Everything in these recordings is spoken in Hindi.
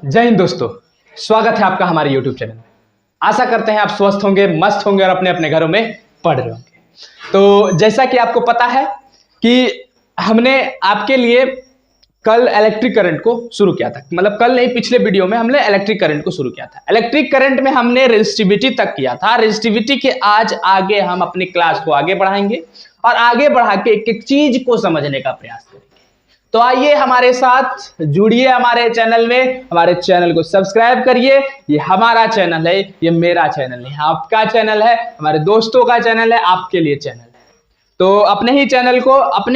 जय हिंद दोस्तों, स्वागत है आपका हमारे YouTube चैनल में। आशा करते हैं आप स्वस्थ होंगे, मस्त होंगे और अपने अपने घरों में पढ़ रहे होंगे। तो जैसा कि आपको पता है कि हमने आपके लिए कल इलेक्ट्रिक करंट को शुरू किया था, मतलब कल नहीं, पिछले वीडियो में हमने इलेक्ट्रिक करंट को शुरू किया था। इलेक्ट्रिक करंट में हमने रेजिस्टिविटी तक किया था। रेजिस्टिविटी के आज आगे हम अपनी क्लास को आगे बढ़ाएंगे और आगे बढ़ा के एक एक चीज को समझने का प्रयास करेंगे। तो आइए हमारे साथ जुड़िए हमारे चैनल में, हमारे चैनल को सब्सक्राइब करिए। ये हमारा चैनल है, ये मेरा चैनल है, आपका चैनल है, हमारे दोस्तों का चैनल है, आपके लिए चैनल है। तो अपने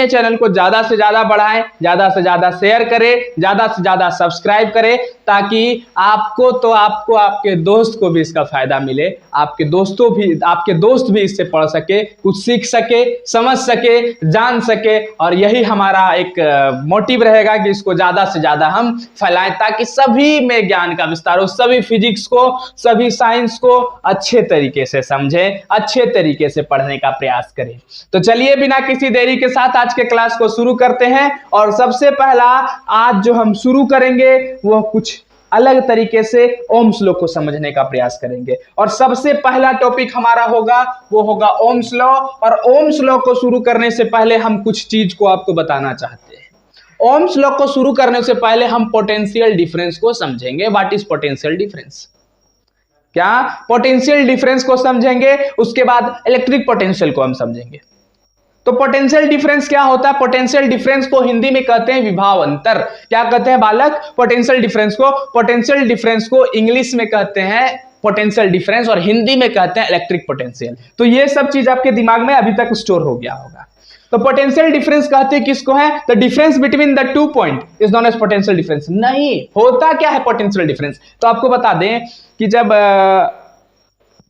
चैनल को ज्यादा से ज्यादा बढ़ाएं, ज्यादा से ज्यादा शेयर करें, ज्यादा से ज्यादा सब्सक्राइब करें, ताकि आपको आपके दोस्त को भी इसका फायदा मिले। आपके दोस्त भी इससे पढ़ सके, कुछ सीख सके, समझ सके, जान सके। और यही हमारा एक मोटिव रहेगा कि इसको ज्यादा से ज्यादा हम फैलाएं, ताकि सभी में ज्ञान का विस्तार हो, सभी फिजिक्स को, सभी साइंस को अच्छे तरीके से समझें, अच्छे तरीके से पढ़ने का प्रयास करें। तो चलिए बिना किसी देरी के साथ आज के क्लास को शुरू करते हैं। और सबसे पहला आज जो हम शुरू करेंगे वो कुछ अलग तरीके से ओम्स लॉ को समझने का प्रयास करेंगे। और सबसे पहला टॉपिक हमारा होगा ओम्स लॉ। और ओम्स लॉ को शुरू करने से पहले हम कुछ चीज को आपको बताना चाहते हैं। ओम्स लॉ को शुरू करने से पहले हम पोटेंशियल डिफरेंस को समझेंगे। What is potential difference? क्या पोटेंशियल डिफरेंस को समझेंगे, उसके बाद इलेक्ट्रिक पोटेंशियल को हम समझेंगे। तो पोटेंशियल डिफरेंस क्या होता है? पोटेंशियल डिफरेंस को हिंदी में कहते हैं विभव अंतर। क्या कहते हैं बालक? पोटेंशियल डिफरेंस को इंग्लिश में कहते हैं पोटेंशियल डिफरेंस और हिंदी में कहते हैं इलेक्ट्रिक पोटेंशियल। तो ये सब चीज आपके दिमाग में अभी तक स्टोर हो गया होगा। तो पोटेंशियल डिफरेंस कहते हैं किसको है? The difference between the two point is known as potential difference. नहीं, होता क्या है पोटेंशियल डिफरेंस? तो आपको बता दें कि जब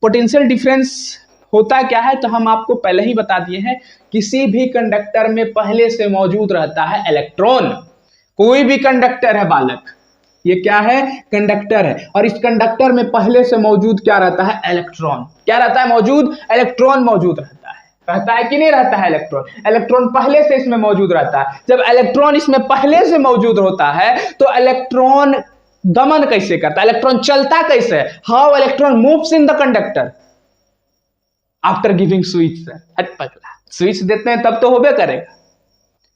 पोटेंशियल डिफरेंस होता क्या है, तो हम आपको पहले ही बता दिए हैं, किसी भी कंडक्टर में पहले से मौजूद रहता है इलेक्ट्रॉन। कोई भी कंडक्टर है बालक, ये क्या है? कंडक्टर है। और इस कंडक्टर में पहले से मौजूद क्या रहता है? इलेक्ट्रॉन। क्या रहता है मौजूद? इलेक्ट्रॉन मौजूद रहता है कि नहीं रहता है? इलेक्ट्रॉन पहले से इसमें मौजूद रहता है। जब इलेक्ट्रॉन इसमें पहले से मौजूद होता है तो इलेक्ट्रॉन गमन कैसे करता है? इलेक्ट्रॉन चलता कैसे है? How electron moves in the conductor after giving switch. हट पगला, स्विच देते हैं तब तो होबे करेगा।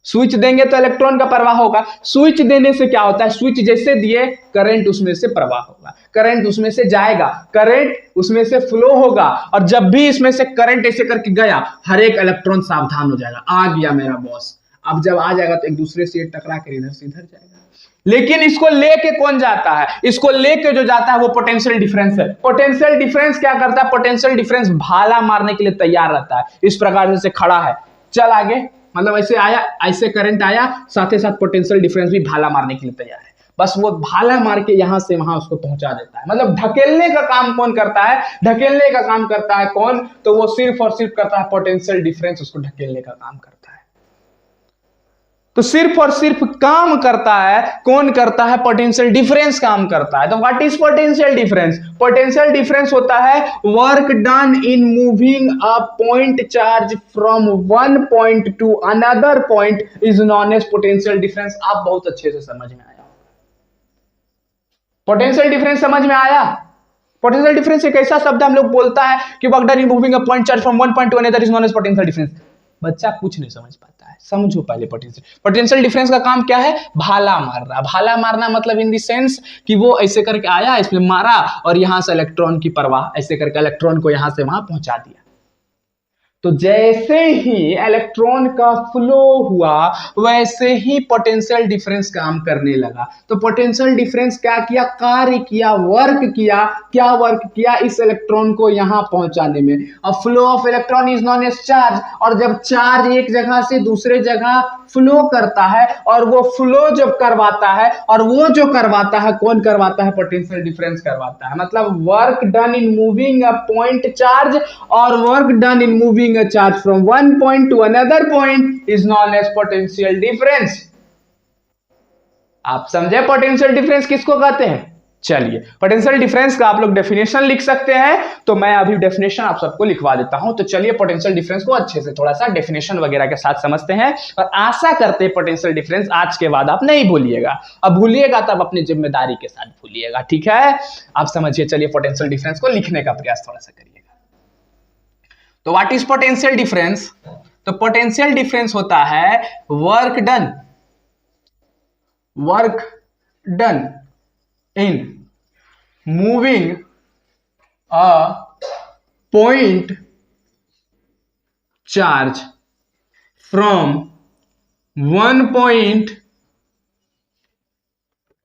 स्विच देंगे तो इलेक्ट्रॉन का प्रवाह होगा। स्विच देने से क्या होता है? स्विच जैसे दिए, करंट उसमें से प्रवाह होगा, करंट उसमें से जाएगा, करंट उसमें से फ्लो होगा। और जब भी इसमें से करंट ऐसे करके गया, हर एक इलेक्ट्रॉन सावधान हो जाएगा, आ गया मेरा बॉस। अब जब आ जाएगा तो एक दूसरे से टकरा कर इधर से इधर जाएगा। लेकिन इसको लेके कौन जाता है? इसको लेके जो जाता है वो पोटेंशियल डिफरेंस है। पोटेंशियल डिफरेंस क्या करता है? पोटेंशियल डिफरेंस भाला मारने के लिए तैयार रहता है। इस प्रकार से खड़ा है, चल आगे, मतलब ऐसे आया, ऐसे करंट आया, साथ ही साथ पोटेंशियल डिफरेंस भी भाला मारने के लिए तैयार है। बस वो भाला मार के यहां से वहां उसको पहुंचा देता है। मतलब ढकेलने का काम कौन करता है? ढकेलने का काम करता है कौन? तो वो सिर्फ और सिर्फ करता है पोटेंशियल डिफरेंस, उसको ढकेलने का काम करता है। तो सिर्फ और सिर्फ काम करता है कौन? करता है पोटेंशियल डिफरेंस काम करता है। तो what is potential difference? Potential difference होता है work done in moving a point charge from one point to another point is known as potential difference. आप बहुत अच्छे से समझ में आया। पोटेंशियल डिफरेंस समझ में आया? पोटेंशियल डिफरेंस एक ऐसा शब्द हम लोग बोलता है कि work done in moving a point charge from one point to another is known as potential difference. बच्चा कुछ नहीं समझ पाता है, समझो पहले। पोटेंशियल डिफरेंस का काम क्या है? भाला मारना। भाला मारना मतलब इन द सेंस कि वो ऐसे करके आया, इसमें मारा और यहां से इलेक्ट्रॉन की प्रवाह ऐसे करके इलेक्ट्रॉन को यहां से वहां पहुंचा दिया। तो जैसे ही इलेक्ट्रॉन का फ्लो हुआ वैसे ही पोटेंशियल डिफरेंस काम करने लगा। तो पोटेंशियल डिफरेंस क्या किया? कार्य किया, वर्क किया। क्या वर्क किया? इस इलेक्ट्रॉन को यहां पहुंचाने में। और flow of electron is known as charge. और जब चार्ज एक जगह से दूसरे जगह फ्लो करता है, और वो फ्लो जब करवाता है, और वो जो करवाता है कौन करवाता है? पोटेंशियल डिफरेंस करवाता है। मतलब work done in moving a point charge और work done in moving a charge from one point to another point is known as potential difference। आप समझे पोटेंशियल डिफरेंस किसको कहते हैं? चलिए, पोटेंशियल डिफरेंस का आप लोग डेफिनेशन लिख सकते हैं, तो मैं अभी डेफिनेशन आप सबको लिखवा देता हूं। तो चलिए पोटेंशियल डिफरेंस को अच्छे से थोड़ा सा डेफिनेशन वगैरह के साथ समझते हैं, और आशा करते हैं पोटेंशियल डिफरेंस आज के बाद आप नहीं भूलिएगा। अब भूलिएगा तब अपनी जिम्मेदारी के साथ भूलिएगा, ठीक है? आप समझिए। चलिए पोटेंशियल डिफरेंस को लिखने का प्रयास थोड़ा सा करिएगा। तो व्हाट इज पोटेंशियल डिफरेंस? तो पोटेंशियल डिफरेंस होता है work done in moving a point charge from one point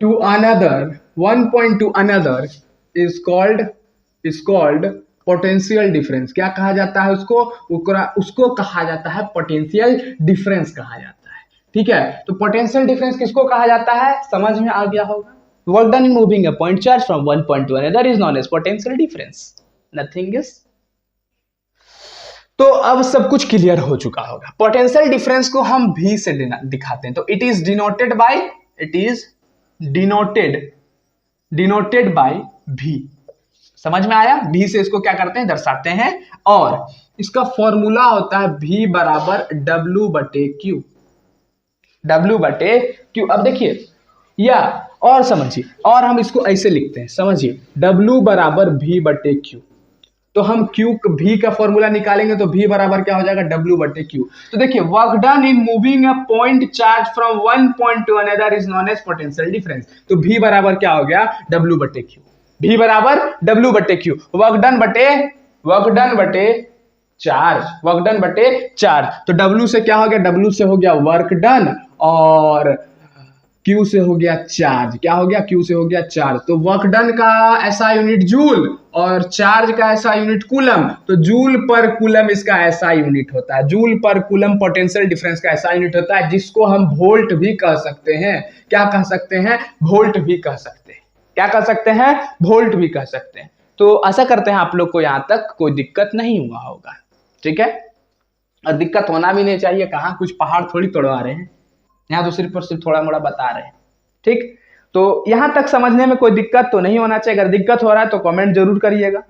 to another is called potential difference. क्या कहा जाता है उसको कहा जाता है पोटेंशियल डिफरेंस कहा जाता है, ठीक है? तो पोटेंशियल डिफरेंस किसको कहा जाता है समझ में आ गया होगा। Work done in moving a point charge from one point to another is known as potential difference. Nothing is. तो अब सब कुछ क्लियर हो चुका होगा। पोटेंशियल डिफरेंस को हम V से दिखाते हैं। तो it is denoted by V। समझ में आया? V से इसको क्या करते हैं, दर्शाते हैं। और इसका फॉर्मूला होता है V बराबर W बटे Q। अब देखिए, या और समझिए, और हम इसको ऐसे लिखते हैं, समझिए, W बराबर V बटे Q। तो हम V का फॉर्मूला निकालेंगे तो V बराबर क्या हो जाएगा, W बटे Q। तो देखिए, work done in moving a point charge from one point to another is known as potential difference. तो V बराबर क्या हो गया, W बटे Q। V बराबर W बटे Q। वर्क डन बटे चार्ज। तो W से क्या हो गया, W से हो गया वर्क डन, और Q से हो गया चार्ज। क्या हो गया, Q से हो गया चार्ज। तो वर्क डन का ऐसा यूनिट जूल और चार्ज का ऐसा यूनिट कूलम। तो जूल पर कूलम इसका ऐसा यूनिट होता है। जूल पर कूलम पोटेंशियल डिफरेंस का ऐसा यूनिट होता है, जिसको हम वोल्ट भी कह सकते हैं। क्या कह सकते हैं, वोल्ट भी कह सकते हैं। क्या कह सकते हैं, वोल्ट भी कह सकते हैं। तो आशा करते हैं आप लोग को यहाँ तक कोई दिक्कत नहीं हुआ होगा, ठीक है? और दिक्कत होना भी नहीं चाहिए। कहाँ कुछ पहाड़ थोड़ी तोड़वा रहे हैं, यहाँ तो सिर्फ और सिर्फ थोड़ा मोड़ा बता रहे हैं, ठीक? तो यहां तक समझने में कोई दिक्कत तो नहीं होना चाहिए। अगर दिक्कत हो रहा है तो कमेंट जरूर करिएगा,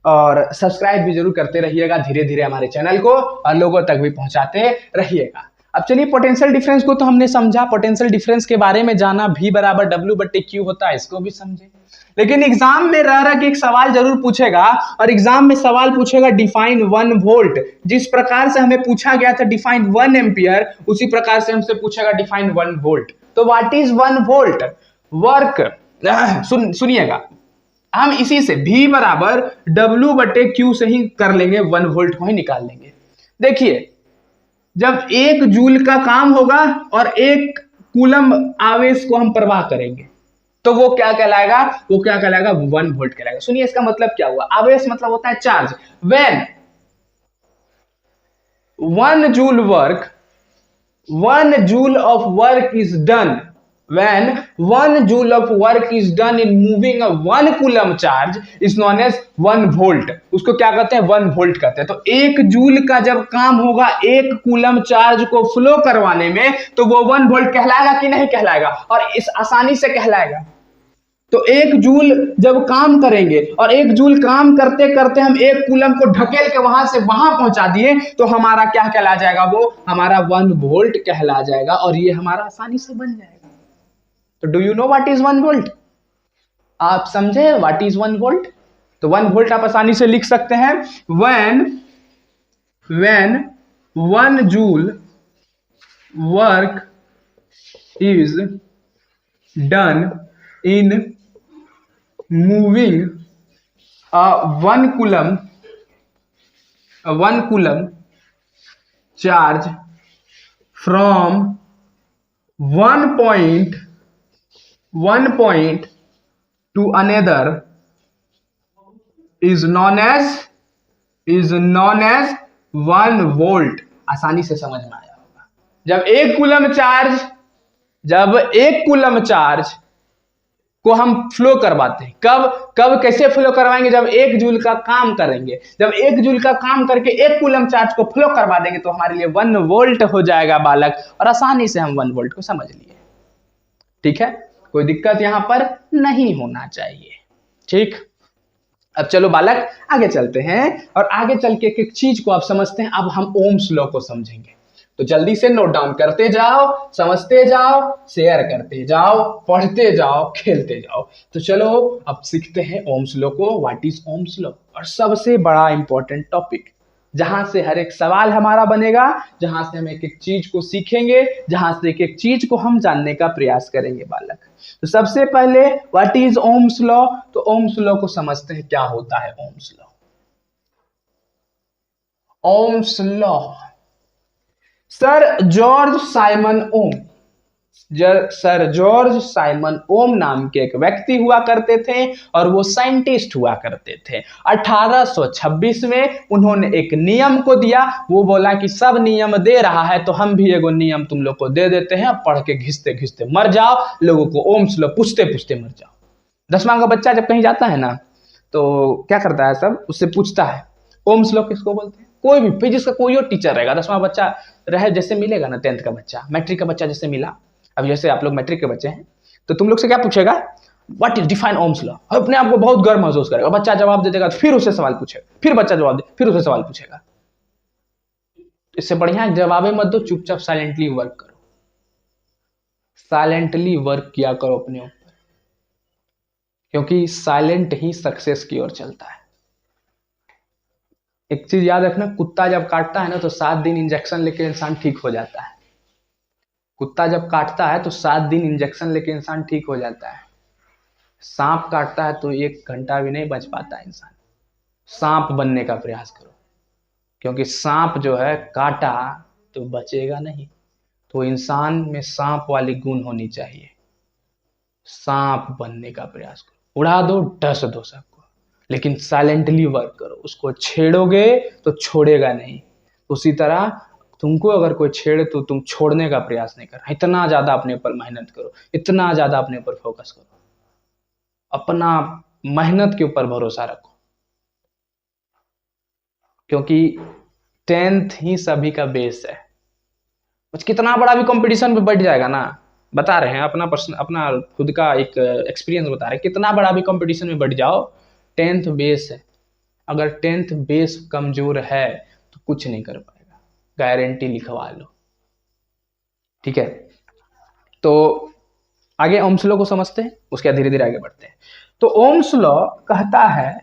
और सब्सक्राइब भी जरूर करते रहिएगा धीरे धीरे हमारे चैनल को, और लोगों तक भी पहुंचाते रहिएगा। अब चलिए, पोटेंशियल डिफरेंस को तो हमने समझा, पोटेंशियल डिफरेंस के बारे में जाना, V बराबर W बटे Q होता है, इसको भी समझे। लेकिन एग्जाम में रह के एक सवाल जरूर पूछेगा, और एग्जाम में सवाल पूछेगा डिफाइन 1 वोल्ट। जिस प्रकार से हमें पूछा गया था डिफाइन 1 एम्पियर, उसी प्रकार से हमसे पूछेगा डिफाइन 1 वोल्ट। तो व्हाट इज 1 वोल्ट? वर्क, सुनिएगा, हम इसी से V बराबर W बटे Q से ही कर लेंगे, 1 वोल्ट को ही निकाल लेंगे। देखिए, जब 1 जूल का काम होगा और 1 कूलम आवेश को हम प्रवाह करेंगे, तो वो क्या कहलाएगा, 1 वोल्ट कहलाएगा। सुनिए, इसका मतलब क्या हुआ। आवेश मतलब होता है charge. When 1 joule of work is done, when 1 joule of work is done in moving a 1 coulomb charge is known as 1 volt। उसको क्या कहते हैं, 1 वोल्ट कहते हैं। तो 1 जूल का जब काम होगा 1 कूलम चार्ज को फ्लो करवाने में, तो वो 1 वोल्ट कहलाएगा कि नहीं कहलाएगा, और इस आसानी से कहलाएगा। तो 1 जूल जब काम करेंगे, और 1 जूल काम करते करते हम 1 कूलम को ढकेल के वहां से वहां पहुंचा दिए, तो हमारा क्या कहला जाएगा, वो हमारा 1 वोल्ट कहला जाएगा, और ये हमारा आसानी से बन जाएगा। तो do you know what is 1 volt? आप समझे व्हाट इज 1 वोल्ट? तो 1 वोल्ट आप आसानी से लिख सकते हैं, when 1 joule work is done in moving a 1 coulomb charge from one point to another is known as 1 volt. आसानी से समझ में आया होगा। जब एक कूलम चार्ज को हम फ्लो करवाते हैं, कब कैसे फ्लो करवाएंगे, जब 1 जूल का काम करेंगे। जब 1 जूल का काम करके 1 कूलम चार्ज को फ्लो करवा देंगे, तो हमारे लिए 1 वोल्ट हो जाएगा बालक, और आसानी से हम 1 वोल्ट को समझ लिए, ठीक है? कोई दिक्कत यहां पर नहीं होना चाहिए। ठीक, अब चलो बालक आगे चलते हैं और आगे चल के एक एक चीज को आप समझते हैं। अब हम ओम्स लॉ को समझेंगे, तो जल्दी से नोट डाउन करते जाओ, समझते जाओ, शेयर करते जाओ, पढ़ते जाओ, खेलते जाओ। तो चलो अब सीखते हैं ओम्स लॉ को। What is Ohm's law? और सबसे बड़ा इंपॉर्टेंट टॉपिक, जहां से हर एक सवाल हमारा बनेगा, जहां से हम एक एक चीज को सीखेंगे, जहां से एक एक चीज को हम जानने का प्रयास करेंगे बालक। तो सबसे पहले व्हाट इज ओम्स लॉ? तो ओम्स लॉ को समझते हैं, क्या होता है Ohm's law. Ohm's law, sir George Simon Ohm, sir George Simon Ohm नाम के एक व्यक्ति हुआ करते थे और वो साइंटिस्ट हुआ करते थे। 1826 में उन्होंने एक नियम को दिया। वो बोला कि सब नियम दे रहा है तो हम भी एगो नियम तुम लोग को दे देते हैं, पढ़ के घिसते घिसते मर जाओ, लोगों को ओम्स लॉ पूछते पूछते मर जाओ। 10वां का बच्चा जब कहीं जाता है ना तो क्या करता है, सब उससे पूछता है ओम्स लॉ किसको बोलते हैं। कोई भी फिजिक्स का कोई और टीचर रहेगा, 10वां बच्चा रहे, जैसे मिलेगा ना 10th का बच्चा, मैट्रिक का बच्चा जैसे मिला, अब जैसे आप लोग मैट्रिक के बच्चे हैं तो तुम लोग से क्या पूछेगा, what is define Ohm's law. अपने आप को बहुत गर्व महसूस करेगा, बच्चा जवाब दे देगा तो फिर उससे सवाल पूछेगा, फिर बच्चा जवाब दे, फिर उससे सवाल पूछेगा। इससे बढ़िया जवाबें मत दो, चुपचाप साइलेंटली वर्क करो, साइलेंटली वर्क किया करो अपने ऊपर, क्योंकि साइलेंट ही सक्सेस की ओर चलता है। एक चीज याद रखना, कुत्ता जब काटता है ना तो 7 दिन इंजेक्शन लेके इंसान ठीक हो जाता है। कुत्ता जब काटता है तो 7 दिन इंजेक्शन लेके इंसान ठीक हो जाता है। सांप काटता है तो 1 घंटा भी नहीं बच पाता इंसान। सांप बनने का प्रयास करो, क्योंकि सांप जो है काटा तो बचेगा नहीं, तो इंसान में सांप वाली गुण होनी चाहिए। सांप बनने का प्रयास करो, उड़ा दो, डस दो सबको, लेकिन साइलेंटली वर्क करो। उसको छेड़ोगे तो छोड़ेगा नहीं, उसी तरह तुमको अगर कोई छेड़े तो तुम छोड़ने का प्रयास नहीं करना। इतना ज्यादा अपने ऊपर मेहनत करो, इतना ज्यादा अपने ऊपर फोकस करो, अपना मेहनत के ऊपर भरोसा रखो, क्योंकि 10th ही सभी का बेस है। कितना बड़ा भी कंपटीशन में बढ़ जाएगा ना, बता रहे हैं अपना पर्सन, अपना खुद का एक एक्सपीरियंस बता रहे हैं, कितना बड़ा भी कंपटीशन में बढ़ जाओ, 10th बेस है। अगर 10th बेस कमजोर है तो कुछ नहीं कर पाएगा, गारंटी लिखवा लो। ठीक है, तो आगे ओम्स लॉ को समझते हैं, उसके बाद धीरे धीरे आगे बढ़ते हैं। तो ओम्स लॉ कहता है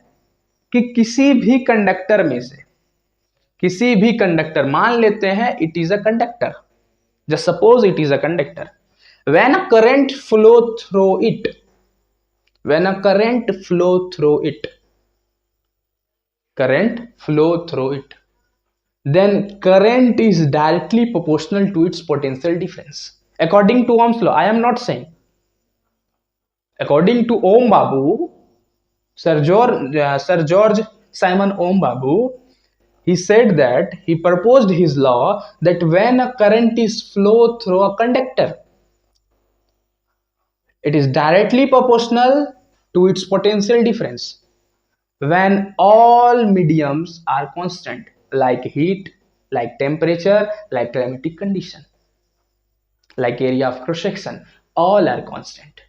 कि किसी भी कंडक्टर में से, किसी भी कंडक्टर, मान लेते हैं it is a conductor, just suppose it is a conductor, when a current flow through it, when a current flow through it, current flow through it, then current is directly proportional to its potential difference. According to Ohm's law, I am not saying, according to Ohm Babu, Sir George Simon Ohm Babu, he said that he proposed his law that when a current is flow through a conductor, it is directly proportional to its potential difference when all mediums are constant, like heat, like temperature, like climatic condition, like area of cross section, all are constant.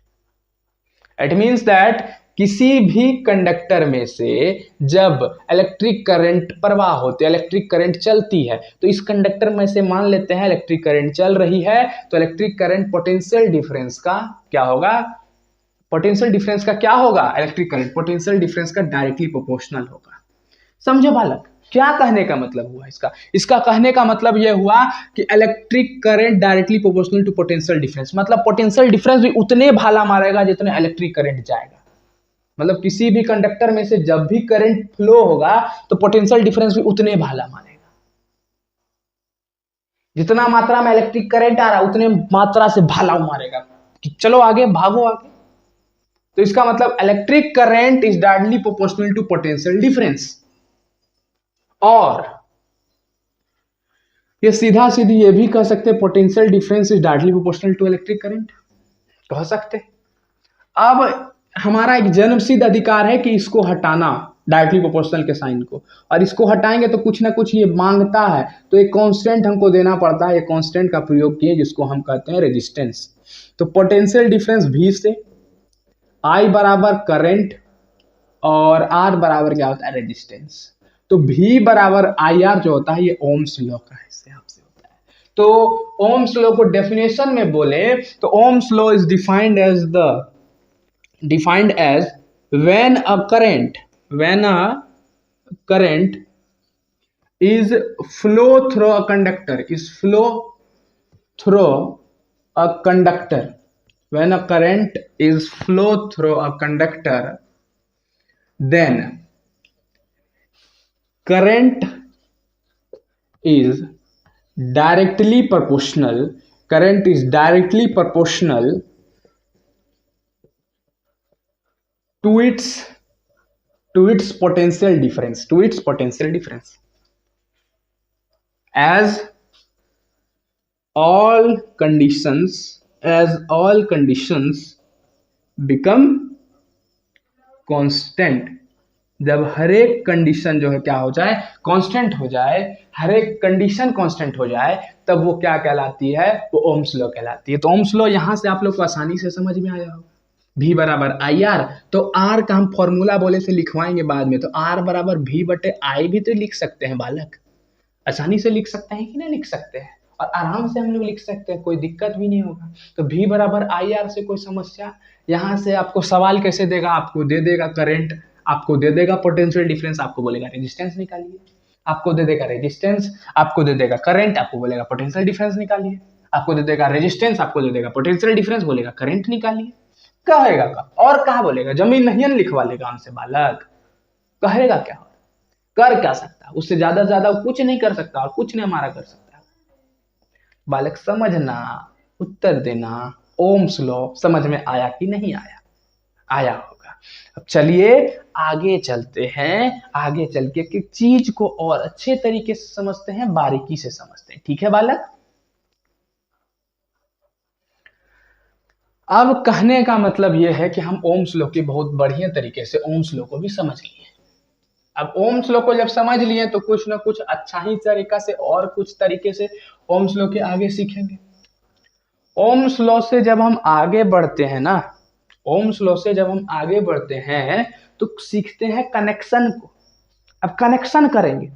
It means that किसी भी कंडक्टर में से जब इलेक्ट्रिक करंट प्रवाह होती है, इलेक्ट्रिक करंट चलती है, तो इस कंडक्टर में से मान लेते हैं इलेक्ट्रिक करंट चल रही है, तो इलेक्ट्रिक करंट पोटेंशियल डिफरेंस का क्या होगा, पोटेंशियल डिफरेंस का क्या होगा, इलेक्ट्रिक करंट पोटेंशियल डिफरेंस का डायरेक्टली प्रोपोर्शनल होगा। समझो बालक, क्या कहने का मतलब हुआ इसका? इसका कहने का मतलब यह हुआ कि electric current directly proportional to potential difference, मतलब पोटेंशियल डिफरेंस भी उतने भाला मारेगा जितने इलेक्ट्रिक करंट जाएगा। मतलब किसी भी कंडक्टर में से जब भी करंट फ्लो होगा तो पोटेंशियल डिफरेंस भी उतने भाला मारेगा, जितना मात्रा में इलेक्ट्रिक करंट आ रहा उतने मात्रा से भाला मारेगा कि चलो आगे भागो आगे। तो इसका मतलब electric current is directly proportional to potential difference, और ये सीधा सीधी ये भी कह सकते हैं potential difference is directly proportional to electric current, कह सकते। अब हमारा एक जन्मसिद्ध अधिकार है कि इसको हटाना, डायरेक्टली प्रोपोर्शनल के साइन को, और इसको हटाएंगे तो कुछ ना कुछ ये मांगता है, तो एक कांस्टेंट हमको देना पड़ता है। ये कांस्टेंट का प्रयोग किए जिसको हम कहते हैं रेजिस्टेंस। तो पोटेंशियल डिफरेंस V से I बराबर करंट और R बराबर क्या होता है रेजिस्टेंस। तो V बराबर IR जो होता है ये ओम्स लॉ का हिसाब से होता है। तो ओम्स लॉ को डेफिनेशन में बोले तो Ohm's law is defined as when a current is flow through a conductor when a current is flow through a conductor, then current is directly proportional to its potential difference, as all conditions become constant। जब हर एक कंडीशन जो है क्या हो जाए कांस्टेंट हो जाए, हर एक कंडीशन कांस्टेंट हो जाए, तब वो क्या कहलाती है, वो ओम्स लॉ कहलाती है। तो ओम्स लॉ यहां से आप लोग को आसानी से समझ में आया होगा। V बराबर IR, तो R का हम फॉर्मूला बोले से लिखवाएंगे बाद में, तो R बराबर V बटे I भी तो लिख सकते हैं बालक, आसानी से लिख सकते हैं कि नहीं लिख सकते हैं, और आराम से हम लोग लिख सकते हैं, कोई दिक्कत भी नहीं होगा। तो V बराबर IR से कोई समस्या, यहाँ से आपको सवाल कैसे देगा, आपको दे देगा करंट, आपको दे देगा पोटेंशियल डिफरेंस, आपको बोलेगा रेजिस्टेंस निकालिए, आपको दे देगा रेजिस्टेंस, आपको दे देगा करंट, आपको बोलेगा पोटेंशियल डिफरेंस निकालिए, आपको दे देगा रेजिस्टेंस, आपको दे देगा पोटेंशियल डिफरेंस, बोलेगा करंट निकालिए। कहेगा का और कहा बोलेगा, जमीन नहीं लिखवा लेगा हमसे बालक, कहेगा क्या, कर क्या सकता, उससे ज्यादा कुछ नहीं कर सकता और कुछ नहीं हमारा कर सकता। बालक समझना, उत्तर देना, ओम्स लॉ समझ में आया कि नहीं आया, आया होगा। अब चलिए आगे चलते हैं, आगे चल के चीज को और अच्छे तरीके से समझते हैं, बारीकी से समझते हैं, ठीक है बालक। अब कहने का मतलब यह है कि हम ओम्स लॉ की बहुत बढ़िया तरीके से ओम्स लॉ को भी समझ लिए। अब ओम्स लॉ को जब समझ लिए तो कुछ ना कुछ अच्छा ही तरीका से और कुछ तरीके से ओम्स लॉ के आगे सीखेंगे। ओम्स लॉ से जब हम आगे बढ़ते हैं ना, ओम्स लॉ से जब हम आगे बढ़ते हैं तो सीखते हैं कनेक्शन को। अब कनेक्शन करेंगे,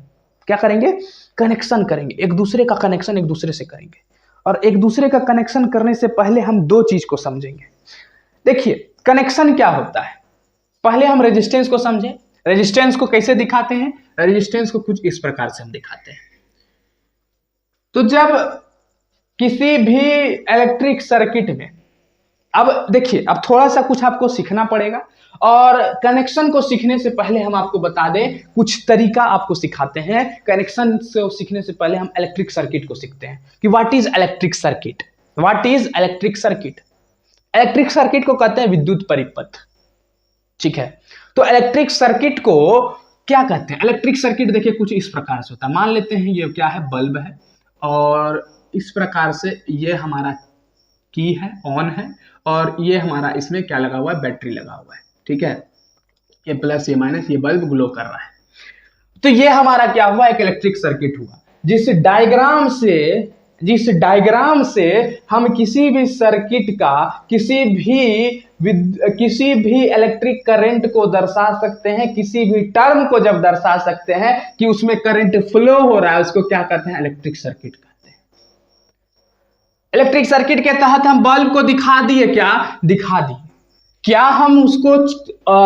क्या करेंगे, कनेक्शन करेंगे, एक दूसरे का कनेक्शन एक दूसरे से करेंगे, और एक दूसरे का कनेक्शन करने से पहले हम दो चीज को समझेंगे। देखिए कनेक्शन क्या होता है, पहले हम रेजिस्टेंस को समझें। रेजिस्टेंस को कैसे दिखाते हैं, रेजिस्टेंस को कुछ इस प्रकार से हम दिखाते हैं। तो जब किसी भी इलेक्ट्रिक सर्किट में, अब देखिए अब थोड़ा सा कुछ आपको सीखना पड़ेगा, और कनेक्शन को सीखने से पहले हम आपको बता दें कुछ तरीका आपको सिखाते हैं। कनेक्शन से सीखने से पहले हम इलेक्ट्रिक सर्किट को सीखते हैं कि what is electric circuit, what is electric circuit. Electric circuit को कहते हैं विद्युत परिपथ, ठीक है। तो इलेक्ट्रिक सर्किट को क्या कहते हैं, इलेक्ट्रिक सर्किट देखिए कुछ इस प्रकार से होता है। मान लेते हैं ये क्या है, बल्ब है, और इस प्रकार से ये हमारा की है, ऑन है, और ये हमारा इसमें क्या लगा हुआ है, बैटरी लगा हुआ है, ठीक है। ये प्लस ये माइनस, ये बल्ब ग्लो कर रहा है। तो ये हमारा क्या हुआ, एक इलेक्ट्रिक सर्किट हुआ। जिस डायग्राम से हम किसी भी सर्किट का किसी भी इलेक्ट्रिक करंट को दर्शा सकते हैं, किसी भी टर्म को जब दर्शा सकते हैं कि उसमें करंट फ्लो हो रहा है, उसको क्या कहते हैं, इलेक्ट्रिक सर्किट कहते हैं। इलेक्ट्रिक सर्किट के तहत हम बल्ब को दिखा दिए, क्या हम उसको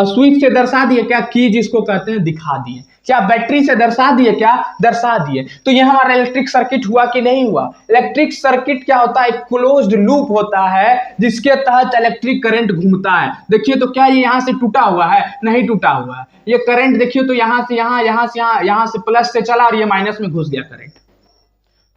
स्विच से दर्शा दिए, क्या की जिसको कहते हैं दिखा दिए, क्या बैटरी से दर्शा दिए, क्या दर्शा दिए। तो यह हमारा इलेक्ट्रिक सर्किट हुआ कि नहीं हुआ। इलेक्ट्रिक सर्किट क्या होता है, एक क्लोज्ड लूप होता है जिसके तहत इलेक्ट्रिक करंट घूमता है। देखिए तो क्या ये यहाँ से टूटा हुआ है, नहीं टूटा हुआ है। ये करंट देखिए तो यहाँ से यहाँ से प्लस से चला और ये माइनस में घुस गया करंट।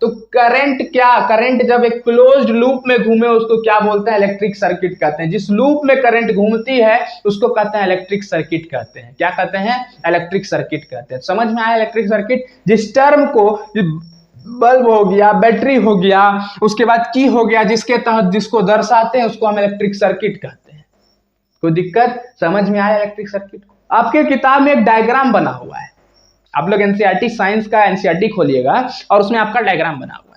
तो करंट जब एक क्लोज्ड लूप में घूमे उसको क्या बोलते हैं, इलेक्ट्रिक सर्किट कहते हैं। जिस लूप में करंट घूमती है उसको कहते हैं इलेक्ट्रिक सर्किट कहते हैं। क्या कहते हैं, इलेक्ट्रिक सर्किट कहते हैं। समझ में आया इलेक्ट्रिक सर्किट। जिस टर्म को, बल्ब हो गया, बैटरी हो गया, उसके बाद की हो गया, जिसके तहत जिसको दर्शाते हैं उसको हम इलेक्ट्रिक सर्किट कहते हैं। कोई दिक्कत, समझ में आया इलेक्ट्रिक सर्किट को। आपके किताब में एक डायग्राम बना हुआ है। आप लोग एनसीईआरटी साइंस का एनसीईआरटी खोलिएगा और उसमें आपका डायग्राम बना हुआ है।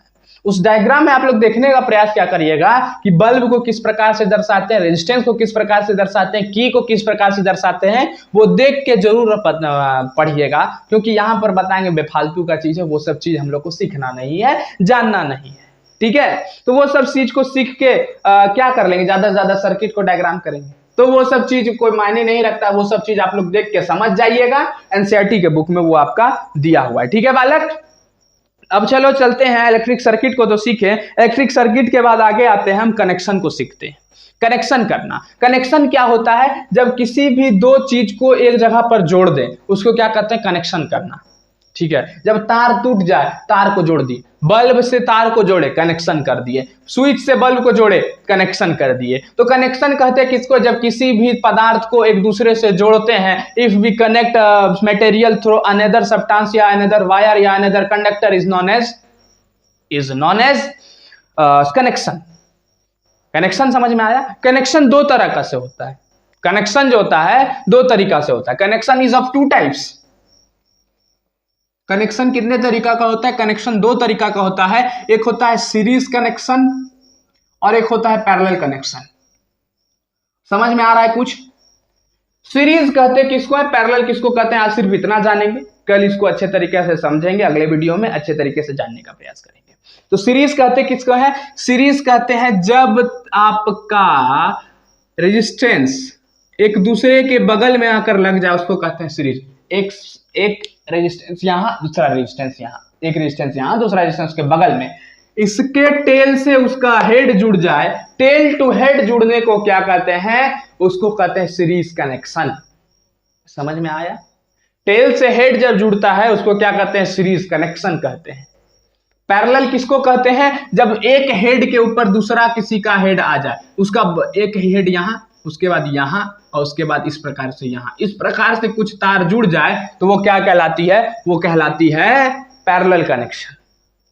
उस डायग्राम में आप लोग देखने का प्रयास क्या करिएगा कि बल्ब को किस प्रकार से दर्शाते हैं, रेजिस्टेंस को किस प्रकार से दर्शाते हैं, की को किस प्रकार से दर्शाते हैं, वो देख के जरूर पढ़िएगा, क्योंकि यहां पर बताएंगे बेफालतू का चीज है, वो सब चीज हम लोग को सीखना नहीं है, जानना नहीं है। ठीक है, तो वो सब चीज को सीख के क्या कर लेंगे, ज्यादा से ज्यादा सर्किट को डायग्राम करेंगे, तो वो सब चीज कोई मायने नहीं रखता। वो सब चीज आप लोग देख के समझ जाइएगा, एनसीईआरटी के बुक में वो आपका दिया हुआ है। ठीक है बालक, अब चलो चलते हैं, इलेक्ट्रिक सर्किट को तो सीखे, इलेक्ट्रिक सर्किट के बाद आगे आते हैं हम कनेक्शन को सीखते हैं। कनेक्शन करना, कनेक्शन क्या होता है, जब किसी भी दो चीज को एक जगह पर जोड़ दें उसको क्या कहते हैं, कनेक्शन करना। ठीक है, जब तार टूट जाए, तार को जोड़ दिए, बल्ब से तार को जोड़े, कनेक्शन कर दिए, स्विच से बल्ब को जोड़े, कनेक्शन कर दिए। तो कनेक्शन कहते हैं किसको, जब किसी भी पदार्थ को एक दूसरे से जोड़ते हैं। If we connect material through another substance या अनदर वायर या another conductor is known as connection. Connection समझ में आया? कनेक्शन दो तरह का से होता है। कनेक्शन जो होता है दो तरीका से होता है। Connection is of two types. Connection कितने तरीका का होता है? कनेक्शन दो तरीका का होता है। एक होता है सीरीज कनेक्शन और एक होता है पैरेलल कनेक्शन। समझ में आ रहा है कुछ? सीरीज कहते हैं किसको है, पैरेलल किसको कहते हैं, आज सिर्फ इतना जानेंगे, कल इसको अच्छे तरीके से समझेंगे, अगले वीडियो में अच्छे तरीके से जानने का प्रयास करेंगे। तो सीरीज कहते हैं किसको है, सीरीज कहते हैं जब आपका रेजिस्टेंस एक दूसरे के बगल में आकर लग जाए उसको कहते हैं सीरीज। एक रेजिस्टेंस यहां, दूसरा रेजिस्टेंस यहां, एक रेजिस्टेंस यहां, दूसरा रेजिस्टेंस के बगल में, इसके टेल से उसका हेड जुड़ जाए, टेल टू हेड जुड़ने को क्या कहते हैं, उसको कहते हैं सीरीज कनेक्शन। समझ में आया? टेल से हेड जब जुड़ता है उसको क्या कहते हैं, सीरीज कनेक्शन कहते हैं। पैरेलल किसको कहते हैं, जब एक हेड के ऊपर दूसरा किसी का हेड आ जाए, उसका एक हेड यहां, उसके बाद यहां और उसके बाद इस प्रकार से यहां, इस प्रकार से कुछ तार जुड़ जाए तो वो क्या कहलाती है, वो कहलाती है पैरेलल कनेक्शन।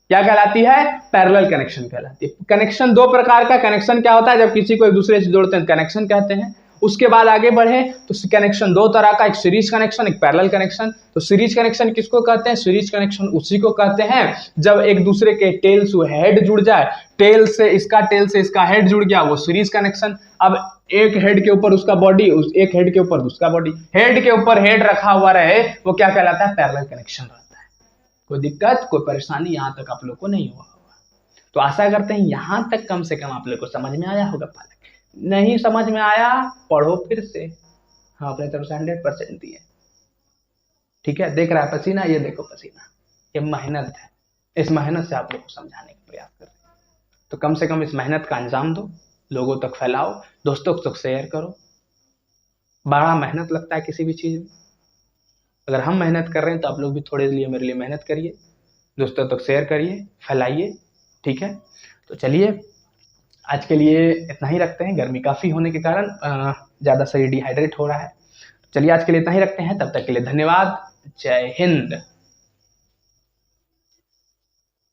क्या कहलाती है? पैरेलल कनेक्शन कहलाती है। कनेक्शन दो प्रकार का कनेक्शन क्या होता है, जब किसी को एक दूसरे से जोड़ते हैं कनेक्शन कहते हैं। उसके बाद आगे बढ़े तो कनेक्शन दो तरह का, एक सीरीज कनेक्शन, एक पैरेलल कनेक्शन। तो सीरीज कनेक्शन किसको कहते हैं, सीरीज कनेक्शन उसी को कहते हैं जब एक दूसरे के टेल से हेड जुड़ जाए, टेल से इसका हेड जुड़ गया, वो सीरीज कनेक्शन। अब एक हेड के ऊपर उसका बॉडी, एक हेड के ऊपर उसका बॉडी, हेड के ऊपर हेड रखा हुआ रहे, वो क्या कहलाता है, पैरेलल कनेक्शन रहता है। कोई दिक्कत, कोई परेशानी यहां तक आप लोग को नहीं हुआ होगा? तो आशा करते हैं यहां तक कम से कम आप लोग को समझ में आया होगा। पालक नहीं समझ में आया, पढ़ो फिर से। हाँ, अपने तरफ से 100% दिए। ठीक है, देख रहा है पसीना, ये देखो पसीना, ये मेहनत है। इस मेहनत से आप लोग को समझाने का प्रयास कर रहे हैं, तो कम से कम इस मेहनत का अंजाम दो, लोगों तक फैलाओ, दोस्तों तक शेयर करो। बड़ा मेहनत लगता है किसी भी चीज में। अगर हम मेहनत कर रहे हैं तो आप लोग भी थोड़े लिए मेरे लिए मेहनत करिए, दोस्तों तक शेयर करिए, फैलाइए। ठीक है, तो चलिए आज के लिए इतना ही रखते हैं। गर्मी काफ़ी होने के कारण ज़्यादा शरीर डिहाइड्रेट हो रहा है। चलिए आज के लिए इतना ही रखते हैं, तब तक के लिए धन्यवाद। जय हिंद।